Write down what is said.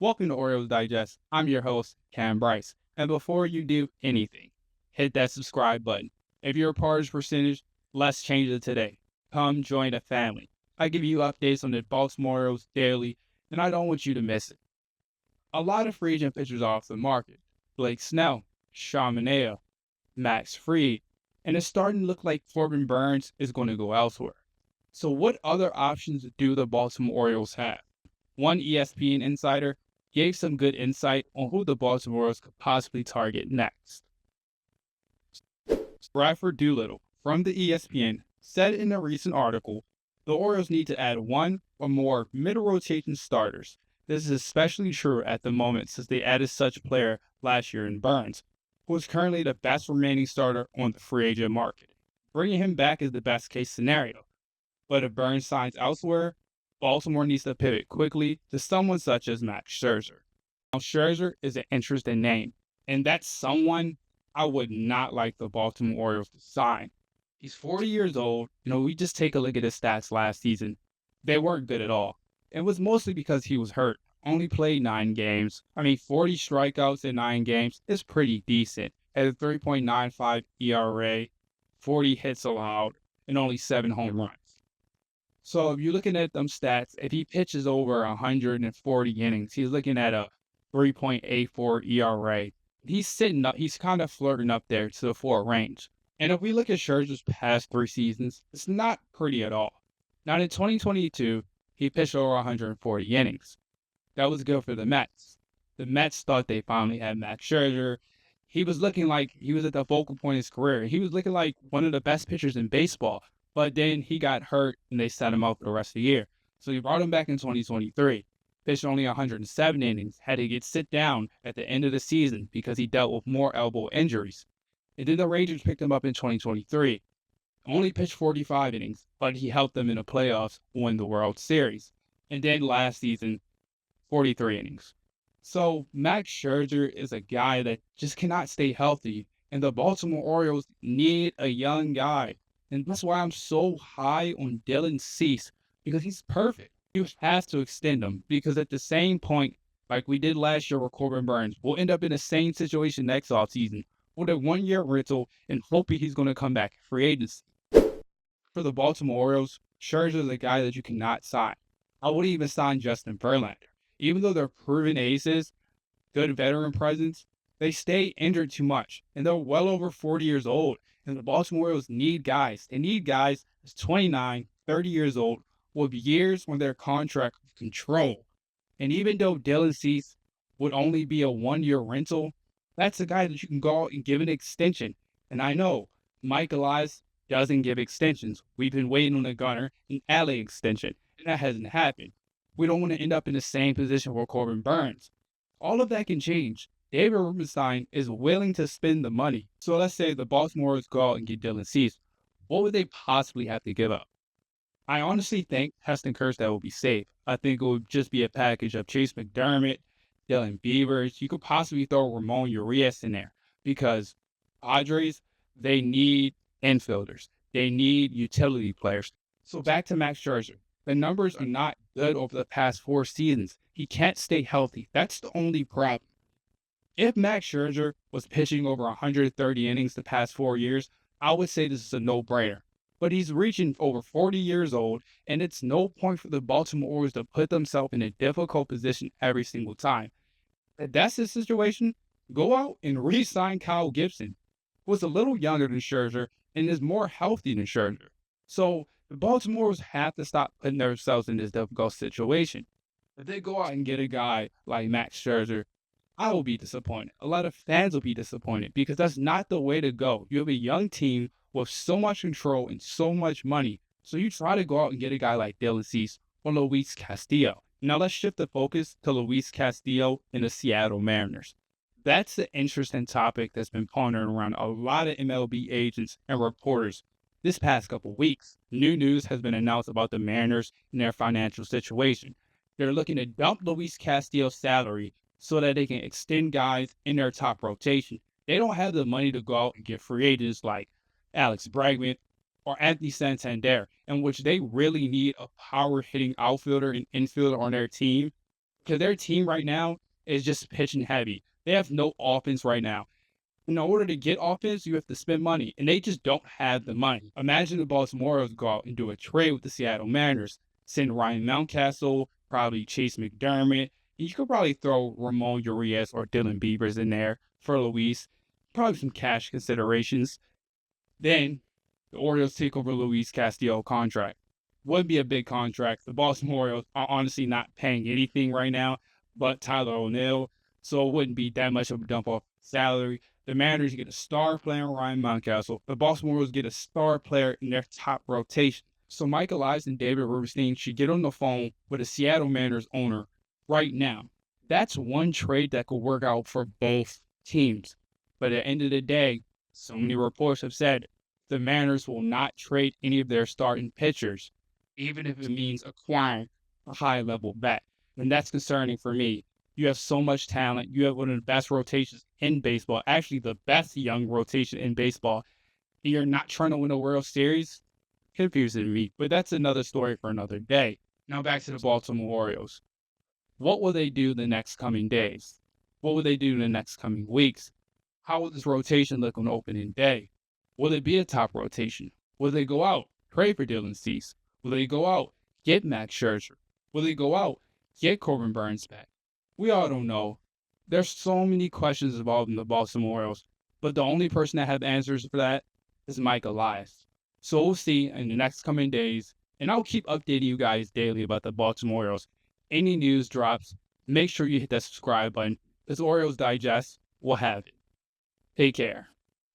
Welcome to Orioles Digest. I'm your host, Kam Brice. And before you do anything, hit that subscribe button. If you're a part of this percentage, let's change it today. Come join the family. I give you updates on the Baltimore Orioles daily, and I don't want you to miss it. A lot of free agent pitchers are off the market. Blake Snell, Sean Manaea, Max Fried, and it's starting to look like Corbin Burnes is going to go elsewhere. So what other options do the Baltimore Orioles have? One ESPN insider gave some good insight on who the Baltimore Orioles could possibly target next. Bradford Doolittle from the ESPN said in a recent article, the Orioles need to add one or more mid-rotation starters. This is especially true at the moment since they added such a player last year in Burnes, who is currently the best remaining starter on the free agent market. Bringing him back is the best case scenario. But if Burnes signs elsewhere, Baltimore needs to pivot quickly to someone such as Max Scherzer. Now, Scherzer is an interesting name, and that's someone I would not like the Baltimore Orioles to sign. He's 40 years old. We just take a look at his stats last season. They weren't good at all. It was mostly because he was hurt. Only played 9 games. 40 strikeouts in 9 games is pretty decent. Had a 3.95 ERA, 40 hits allowed, and only 7 home runs. So if you're looking at them stats, if he pitches over 140 innings, he's looking at a 3.84 ERA. He's kind of flirting up there to the 4 range. And if we look at Scherzer's past 3 seasons, it's not pretty at all. Now in 2022, he pitched over 140 innings. That was good for the Mets. The Mets thought they finally had Max Scherzer. He was looking like he was at the focal point of his career. He was looking like one of the best pitchers in baseball. But then he got hurt and they set him out for the rest of the year. So he brought him back in 2023. Pitched only 107 innings, had to get sit down at the end of the season because he dealt with more elbow injuries. And then the Rangers picked him up in 2023. Only pitched 45 innings, but he helped them in the playoffs win the World Series. And then last season, 43 innings. So Max Scherzer is a guy that just cannot stay healthy, and the Baltimore Orioles need a young guy. And that's why I'm so high on Dylan Cease, because he's perfect. You have to extend him, because at the same point, like we did last year with Corbin Burnes, we'll end up in the same situation next offseason with a 1-year rental and hoping he's going to come back free agency. For the Baltimore Orioles, Scherzer is a guy that you cannot sign. I wouldn't even sign Justin Verlander. Even though they're proven aces, good veteran presence, they stay injured too much, and they're well over 40 years old. And the Baltimore Orioles need guys. They need guys that's 29, 30 years old with years on their contract control. And even though Dylan Cease would only be a 1-year rental, that's a guy that you can go out and give an extension. And I know Mike Elias doesn't give extensions. We've been waiting on a Gunnar and Adley extension, and that hasn't happened. We don't want to end up in the same position where Corbin Burnes. All of that can change. David Rubenstein is willing to spend the money. So let's say the Baltimore Orioles go out and get Dylan Cease. What would they possibly have to give up? I honestly think Heston Kjerstad will be safe. I think it would just be a package of Chase McDermott, Dylan Beavers. You could possibly throw Ramon Urias in there because Padres, they need infielders. They need utility players. So back to Max Scherzer. The numbers are not good over the past 4 seasons. He can't stay healthy. That's the only problem. If Max Scherzer was pitching over 130 innings the past 4 years, I would say this is a no-brainer. But he's reaching over 40 years old, and it's no point for the Baltimore Orioles to put themselves in a difficult position every single time. If that's the situation, go out and re-sign Kyle Gibson, who is a little younger than Scherzer and is more healthy than Scherzer. So the Baltimore Orioles have to stop putting themselves in this difficult situation. If they go out and get a guy like Max Scherzer, I will be disappointed. A lot of fans will be disappointed because that's not the way to go. You have a young team with so much control and so much money. So you try to go out and get a guy like Dylan Cease or Luis Castillo. Now let's shift the focus to Luis Castillo and the Seattle Mariners. That's the interesting topic that's been pondering around a lot of MLB agents and reporters this past couple weeks. New news has been announced about the Mariners and their financial situation. They're looking to dump Luis Castillo's salary so that they can extend guys in their top rotation. They don't have the money to go out and get free agents like Alex Bregman or Anthony Santander, in which they really need a power-hitting outfielder and infielder on their team. because their team right now is just pitching heavy. They have no offense right now. In order to get offense, you have to spend money, and they just don't have the money. Imagine the Baltimore Orioles go out and do a trade with the Seattle Mariners, send Ryan Mountcastle, probably Chase McDermott. You could probably throw Ramon Urias or Dylan Beavers in there for Luis, probably some cash considerations. Then the Orioles take over Luis Castillo contract. Would be a big contract. The Baltimore Orioles are honestly not paying anything right now but Tyler O'Neill, so it wouldn't be that much of a dump off salary. The Mariners get a star player in Ryan Mountcastle. The Baltimore Orioles get a star player in their top rotation. So Mike Elias and David Rubenstein should get on the phone with a Seattle Mariners owner right now. That's one trade that could work out for both teams. But at the end of the day, so many reports have said the Mariners will not trade any of their starting pitchers, even if it means acquiring a high-level bat. And that's concerning for me. You have so much talent. You have one of the best rotations in baseball, actually the best young rotation in baseball. And you're not trying to win a World Series? Confusing me. But that's another story for another day. Now back to the Baltimore Orioles. What will they do the next coming days? What will they do in the next coming weeks? How will this rotation look on opening day? Will it be a top rotation? Will they go out, trade for Dylan Cease? Will they go out, get Max Scherzer? Will they go out, get Corbin Burns back? We all don't know. There's so many questions involved in the Baltimore Orioles, but the only person that has answers for that is Mike Elias. So we'll see in the next coming days, and I'll keep updating you guys daily about the Baltimore Orioles. Any news drops, make sure you hit that subscribe button, because Orioles Digest will have it. Take care.